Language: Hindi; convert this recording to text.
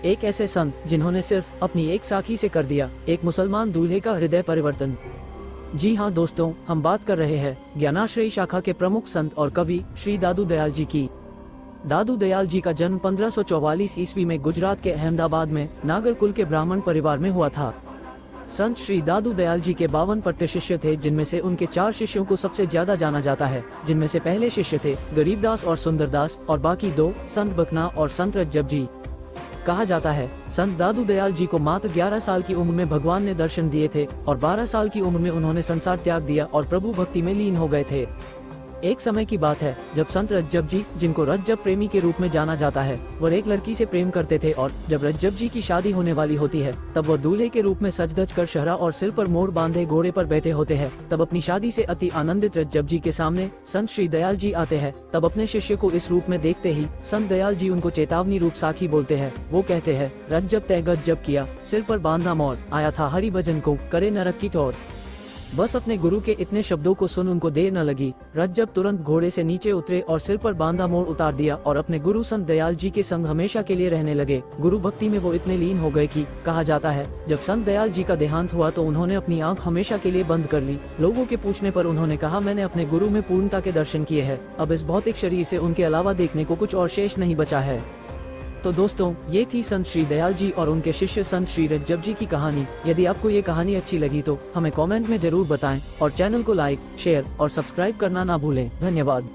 एक ऐसे संत जिन्होंने सिर्फ अपनी एक साखी से कर दिया एक मुसलमान दूल्हे का हृदय परिवर्तन। जी हाँ दोस्तों, हम बात कर रहे हैं ज्ञानाश्रयी शाखा के प्रमुख संत और कवि श्री दादू दयाल जी की। दादू दयाल जी का जन्म 1544 ईस्वी में गुजरात के अहमदाबाद में नागरकुल के ब्राह्मण परिवार में हुआ था। संत श्री दादू दयाल जी के 52 पट्टे शिष्य थे, जिनमें से उनके 4 शिष्यों को सबसे ज्यादा जाना जाता है, जिनमें से पहले शिष्य थे गरीबदास और सुंदरदास और बाकी 2 संत बकना और संत रज्जब जी। कहा जाता है संत दादू दयाल जी को मात्र 11 साल की उम्र में भगवान ने दर्शन दिए थे और 12 साल की उम्र में उन्होंने संसार त्याग दिया और प्रभु भक्ति में लीन हो गए थे। एक समय की बात है जब संत रज्जब जी, जिनको रज्जब प्रेमी के रूप में जाना जाता है, वह एक लड़की से प्रेम करते थे और जब रज्जब जी की शादी होने वाली होती है तब वह दूल्हे के रूप में सज-धज कर शहरा और सिर पर मोर बांधे घोड़े पर बैठे होते हैं। तब अपनी शादी से अति आनंदित रज्जब जी के सामने संत श्री दयाल जी आते हैं। तब अपने शिष्य को इस रूप में देखते ही संत दयाल जी उनको चेतावनी रूप साखी बोलते हैं। वो कहते हैं, रज्जब तय गज्जब किया, सिर पर बांधा मोर, आया था हरि भजन को, करे नरक की टोर। बस अपने गुरु के इतने शब्दों को सुन उनको देर न लगी। रज्जब तुरंत घोड़े से नीचे उतरे और सिर पर बांधा मोर उतार दिया और अपने गुरु संत दयाल जी के संग हमेशा के लिए रहने लगे। गुरु भक्ति में वो इतने लीन हो गए कि कहा जाता है जब संत दयाल जी का देहांत हुआ तो उन्होंने अपनी आंख हमेशा के लिए बंद कर ली। लोगों के पूछने पर उन्होंने कहा, मैंने अपने गुरु में पूर्णता के दर्शन किए हैं, अब इस भौतिक शरीर से उनके अलावा देखने को कुछ और शेष नहीं बचा है। तो दोस्तों, ये थी संत श्री दयाल जी और उनके शिष्य संत श्री रज्जब जी की कहानी। यदि आपको ये कहानी अच्छी लगी तो हमें कमेंट में जरूर बताएं और चैनल को लाइक, शेयर और सब्सक्राइब करना ना भूलें। धन्यवाद।